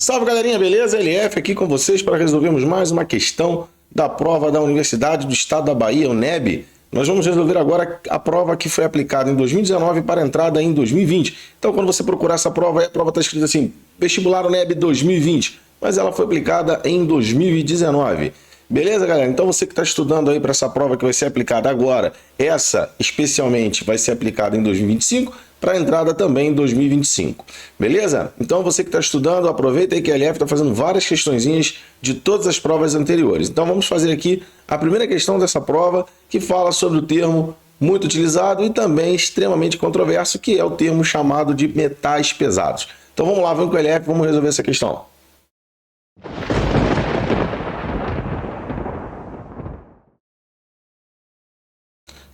Salve galerinha, beleza? LF aqui com vocês para resolvermos mais uma questão da prova da Universidade do Estado da Bahia, UNEB. Nós vamos resolver agora a prova que foi aplicada em 2019 para entrada em 2020. Então, quando você procurar essa prova, a prova está escrita assim, Vestibular UNEB 2020, mas ela foi aplicada em 2019. Beleza, galera? Então, você que está estudando aí para essa prova que vai ser aplicada agora, essa especialmente vai ser aplicada em 2025, para a entrada também em 2025. Beleza? Então, você que está estudando, aproveita aí que a LF está fazendo várias questõezinhas de todas as provas anteriores. Então, vamos fazer aqui a primeira questão dessa prova, que fala sobre o termo muito utilizado e também extremamente controverso, que é o termo chamado de metais pesados. Então, vamos lá, vamos com a LF, vamos resolver essa questão.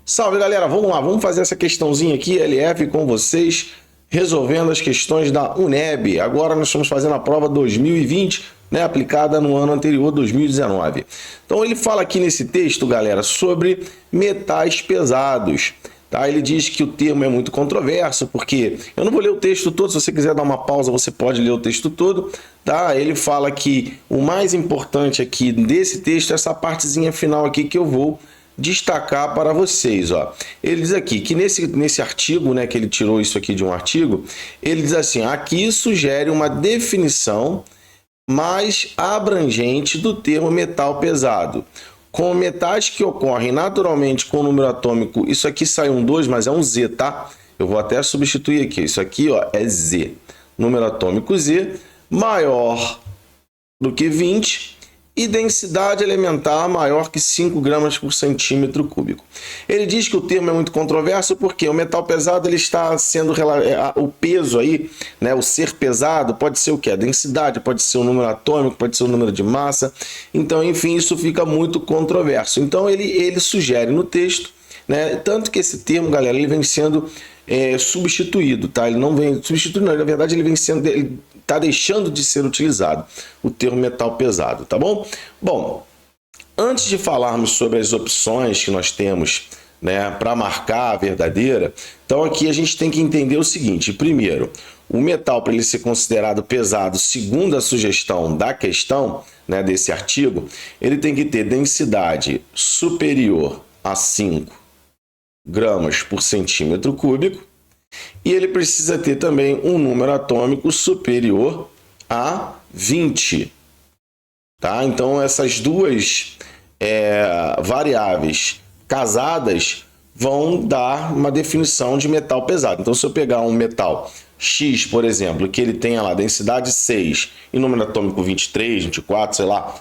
Salve galera, vamos lá, vamos fazer essa questãozinha aqui, LF, com vocês, resolvendo as questões da UNEB. Agora nós estamos fazendo a prova 2020, né, aplicada no ano anterior, 2019. Então ele fala aqui nesse texto, galera, sobre metais pesados. Tá? Ele diz que o termo é muito controverso, porque eu não vou ler o texto todo, se você quiser dar uma pausa, você pode ler o texto todo. Tá? Ele fala que o mais importante aqui desse texto é essa partezinha final aqui que eu vou destacar para vocês, ó. Ele diz aqui que nesse artigo, né, que ele tirou isso aqui de um artigo, ele diz assim: aqui sugere uma definição mais abrangente do termo metal pesado, com metais que ocorrem naturalmente com o número atômico. Isso aqui sai um 2, mas é um Z, tá? Eu vou até substituir aqui. Isso aqui, ó, é Z. Número atômico Z maior do que 20 e densidade elementar maior que 5 gramas por centímetro cúbico. Ele diz que o termo é muito controverso porque o metal pesado ele está sendo o peso aí, né, o ser pesado pode ser o que? A densidade, pode ser o número atômico, pode ser o número de massa. Então, enfim, isso fica muito controverso. Então, ele sugere no texto, né, tanto que esse termo, galera, ele vem sendo substituído, tá? Ele não vem substituído, não, na verdade ele vem sendo, ele está deixando de ser utilizado, o termo metal pesado, tá bom? Bom, antes de falarmos sobre as opções que nós temos, né, para marcar a verdadeira, então aqui a gente tem que entender o seguinte: primeiro, o metal, para ele ser considerado pesado, segundo a sugestão da questão, né, desse artigo, ele tem que ter densidade superior a 5 gramas por centímetro cúbico e ele precisa ter também um número atômico superior a 20. Tá? Então, essas duas variáveis casadas vão dar uma definição de metal pesado. Então, se eu pegar um metal X, por exemplo, que ele tenha lá densidade 6 e número atômico 23, 24, sei lá,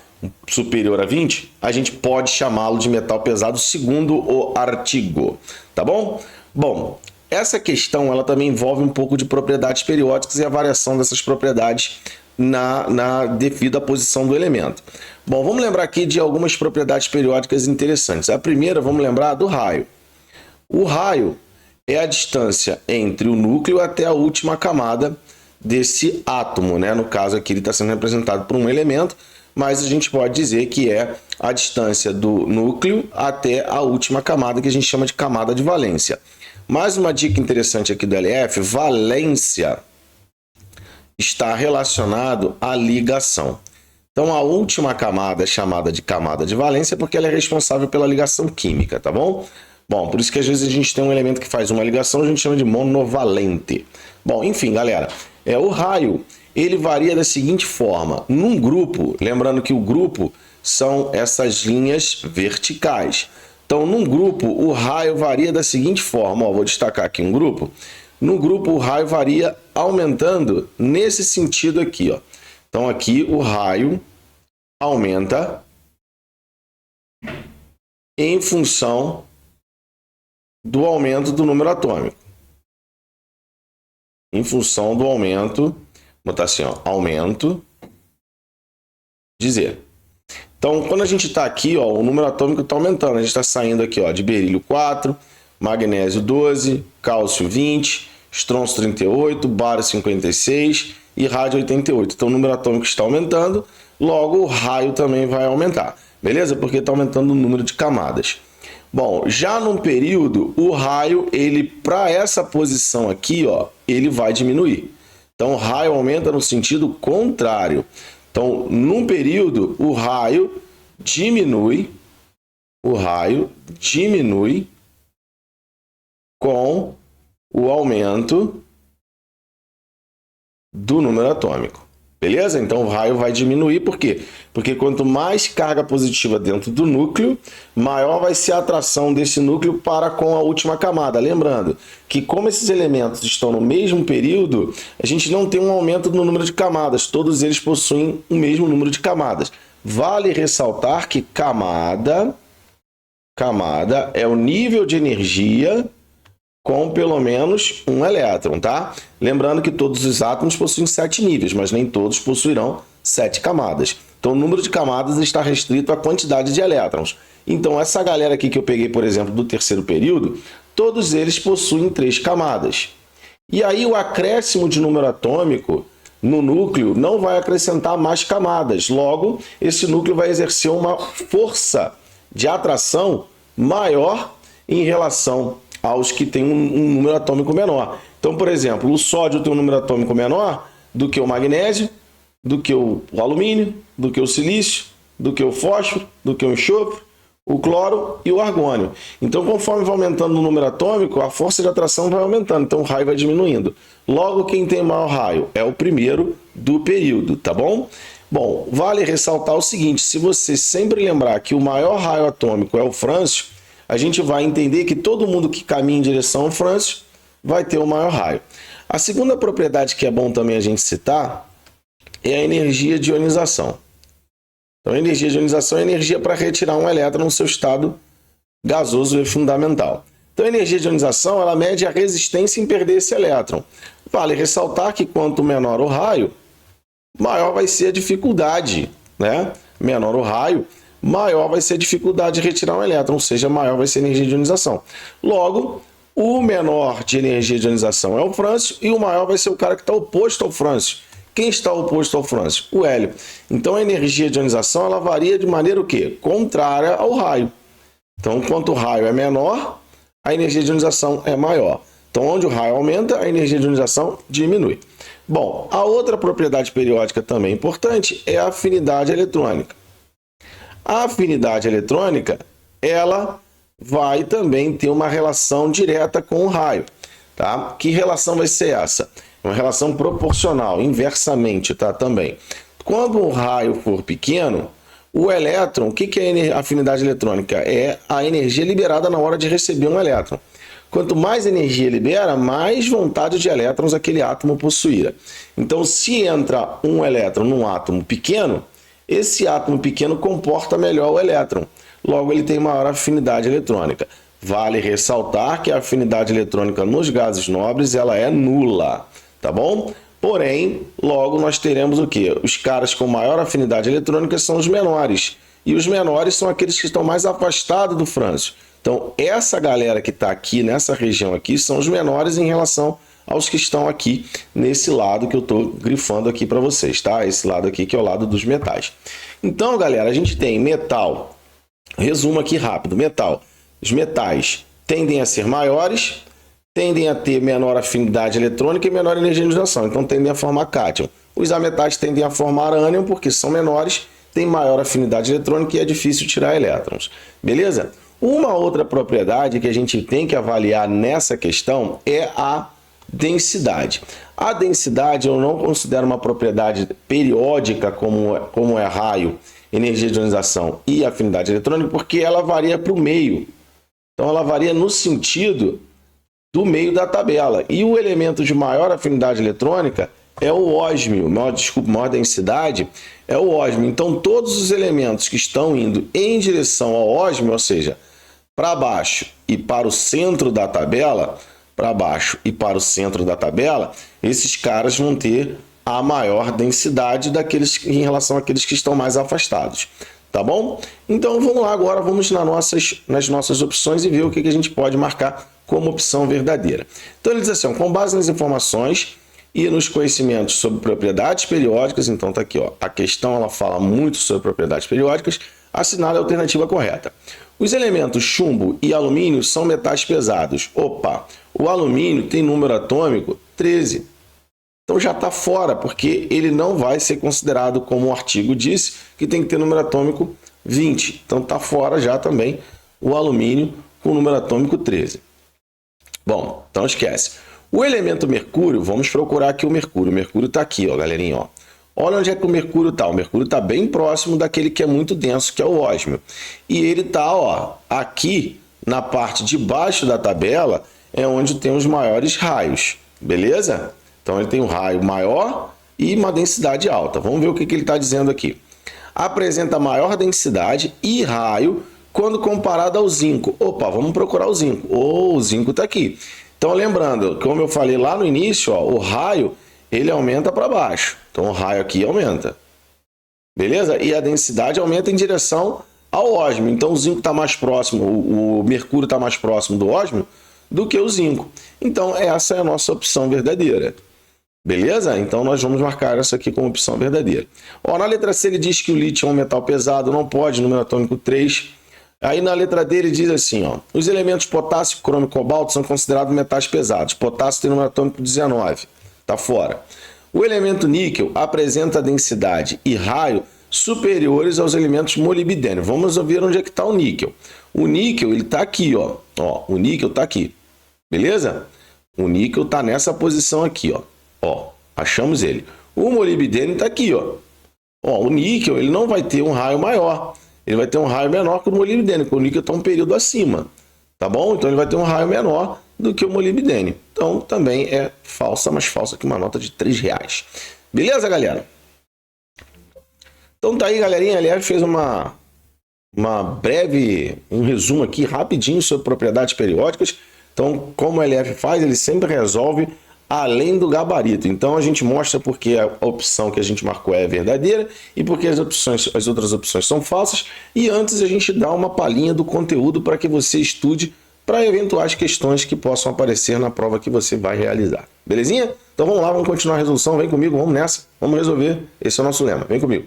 superior a 20, a gente pode chamá-lo de metal pesado segundo o artigo, tá bom? Bom, essa questão ela também envolve um pouco de propriedades periódicas e a variação dessas propriedades na devida posição do elemento. Bom, vamos lembrar aqui de algumas propriedades periódicas interessantes. A primeira, vamos lembrar do raio. O raio é a distância entre o núcleo até a última camada desse átomo, né? No caso aqui ele está sendo representado por um elemento, mas a gente pode dizer que é a distância do núcleo até a última camada, que a gente chama de camada de valência. Mais uma dica interessante aqui do LF: valência está relacionado à ligação. Então, a última camada é chamada de camada de valência porque ela é responsável pela ligação química, tá bom? Bom, por isso que às vezes a gente tem um elemento que faz uma ligação, a gente chama de monovalente. Bom, enfim, galera, o raio ele varia da seguinte forma: num grupo, lembrando que o grupo são essas linhas verticais. Então, num grupo, o raio varia da seguinte forma, ó, vou destacar aqui um grupo. No grupo, o raio varia aumentando nesse sentido aqui, ó. Então, aqui o raio aumenta em função do aumento do número atômico. Em função do aumento, vou botar assim, ó, aumento de Z. Então, quando a gente está aqui, ó, o número atômico está aumentando. A gente está saindo aqui, ó, de berílio 4, magnésio 12, cálcio 20, estrôncio 38, bário 56 e rádio 88. Então, o número atômico está aumentando, logo o raio também vai aumentar. Beleza? Porque está aumentando o número de camadas. Bom, já num período, o raio, ele para essa posição aqui, ó, ele vai diminuir. Então, o raio aumenta no sentido contrário. Então, num período, o raio diminui com o aumento do número atômico. Beleza? Então o raio vai diminuir, por quê? Porque quanto mais carga positiva dentro do núcleo, maior vai ser a atração desse núcleo para com a última camada. Lembrando que como esses elementos estão no mesmo período, a gente não tem um aumento no número de camadas, todos eles possuem o mesmo número de camadas. Vale ressaltar que camada é o nível de energia com pelo menos um elétron, tá? Lembrando que todos os átomos possuem 7 níveis, mas nem todos possuirão 7 camadas. Então, o número de camadas está restrito à quantidade de elétrons. Então, essa galera aqui que eu peguei, por exemplo, do terceiro período, todos eles possuem 3 camadas. E aí, o acréscimo de número atômico no núcleo não vai acrescentar mais camadas. Logo, esse núcleo vai exercer uma força de atração maior em relação aos que têm um número atômico menor. Então, por exemplo, o sódio tem um número atômico menor do que o magnésio, do que o alumínio, do que o silício, do que o fósforo, do que o enxofre, o cloro e o argônio. Então, conforme vai aumentando o número atômico, a força de atração vai aumentando, então o raio vai diminuindo. Logo, quem tem maior raio é o primeiro do período, tá bom? Bom, vale ressaltar o seguinte, se você sempre lembrar que o maior raio atômico é o frâncio, a gente vai entender que todo mundo que caminha em direção ao frâncio vai ter o maior raio. A segunda propriedade que é bom também a gente citar é a energia de ionização. Então, a energia de ionização é a energia para retirar um elétron no seu estado gasoso e fundamental. Então, a energia de ionização ela mede a resistência em perder esse elétron. Vale ressaltar que quanto menor o raio, maior vai ser a dificuldade, né? Menor o raio, maior vai ser a dificuldade de retirar um elétron, ou seja, maior vai ser a energia de ionização. Logo, o menor de energia de ionização é o frâncio e o maior vai ser o cara que está oposto ao frâncio. Quem está oposto ao frâncio? O hélio. Então, a energia de ionização ela varia de maneira o quê? Contrária ao raio. Então, quanto o raio é menor, a energia de ionização é maior. Então, onde o raio aumenta, a energia de ionização diminui. Bom, a outra propriedade periódica também importante é a afinidade eletrônica. A afinidade eletrônica, ela vai também ter uma relação direta com o raio, tá? Que relação vai ser essa? Uma relação proporcional, inversamente, tá? Também. Quando o raio for pequeno, o elétron, o que é a afinidade eletrônica? É a energia liberada na hora de receber um elétron. Quanto mais energia libera, mais vontade de elétrons aquele átomo possuirá. Então, se entra um elétron num átomo pequeno, esse átomo pequeno comporta melhor o elétron. Logo, ele tem maior afinidade eletrônica. Vale ressaltar que a afinidade eletrônica nos gases nobres ela é nula, tá bom? Porém, logo nós teremos o quê? Os caras com maior afinidade eletrônica são os menores. E os menores são aqueles que estão mais afastados do frâncio. Então, essa galera que está aqui, nessa região aqui, são os menores em relação aos que estão aqui nesse lado que eu estou grifando aqui para vocês, tá? Esse lado aqui que é o lado dos metais. Então, galera, a gente tem metal. Resumo aqui rápido. Metal. Os metais tendem a ser maiores, tendem a ter menor afinidade eletrônica e menor energia de ionização. Então, tendem a formar cátion. Os ametais tendem a formar ânion porque são menores, têm maior afinidade eletrônica e é difícil tirar elétrons. Beleza? Uma outra propriedade que a gente tem que avaliar nessa questão é a densidade. A densidade eu não considero uma propriedade periódica como é raio, energia de ionização e afinidade eletrônica, porque ela varia para o meio. Então ela varia no sentido do meio da tabela. E o elemento de maior afinidade eletrônica é o ósmio, maior densidade é o ósmio. Então todos os elementos que estão indo em direção ao ósmio, ou seja, para baixo e para o centro da tabela, esses caras vão ter a maior densidade daqueles em relação àqueles que estão mais afastados. Tá bom? Então vamos lá agora, vamos nas nossas opções e ver o que a gente pode marcar como opção verdadeira. Então ele diz assim, com base nas informações e nos conhecimentos sobre propriedades periódicas, então tá aqui, ó, a questão ela fala muito sobre propriedades periódicas, assinale a alternativa correta. Os elementos chumbo e alumínio são metais pesados. Opa, o alumínio tem número atômico 13. Então já está fora, porque ele não vai ser considerado, como o artigo disse, que tem que ter número atômico 20. Então está fora já também o alumínio com número atômico 13. Bom, então esquece. O elemento mercúrio, vamos procurar aqui o mercúrio. O mercúrio está aqui, ó, galerinha. Ó. Olha onde é que o mercúrio está. O mercúrio está bem próximo daquele que é muito denso, que é o ósmio. E ele está aqui na parte de baixo da tabela, é onde tem os maiores raios. Beleza? Então ele tem um raio maior e uma densidade alta. Vamos ver o que ele está dizendo aqui. Apresenta maior densidade e raio quando comparado ao zinco. Opa, vamos procurar o zinco. O zinco está aqui. Então lembrando, como eu falei lá no início, ó, o raio ele aumenta para baixo. Então o raio aqui aumenta. Beleza? E a densidade aumenta em direção ao ósmio. Então o zinco está mais próximo, o mercúrio está mais próximo do ósmio do que o zinco. Então essa é a nossa opção verdadeira. Beleza? Então nós vamos marcar essa aqui como opção verdadeira. Ó, na letra C ele diz que o lítio é um metal pesado, não pode, número atômico 3. Aí na letra D ele diz assim, ó, os elementos potássio, cromo e cobalto são considerados metais pesados. Potássio tem número atômico 19, tá fora. O elemento níquel apresenta densidade e raio superiores aos elementos molibdênio. Vamos ver onde é que está o níquel. O níquel ele está aqui, ó. O níquel está aqui, beleza? O níquel está nessa posição aqui, ó. Ó, achamos ele. O molibdênio está aqui, ó. Ó, o níquel ele não vai ter um raio maior. Ele vai ter um raio menor que o molibdênio, porque o níquel está um período acima. Tá bom? Então ele vai ter um raio menor do que o molibdênio. Então também é falsa, mas falsa que uma nota de R$3. Beleza, galera? Então tá aí, galerinha. Aliás, fez um resumo aqui rapidinho sobre propriedades periódicas. Então, como o LF faz, ele sempre resolve além do gabarito. Então a gente mostra porque a opção que a gente marcou é verdadeira e porque as outras opções são falsas. E antes a gente dá uma palhinha do conteúdo para que você estude para eventuais questões que possam aparecer na prova que você vai realizar. Belezinha? Então vamos lá, vamos continuar a resolução. Vem comigo, vamos nessa. Vamos resolver. Esse é o nosso lema. Vem comigo.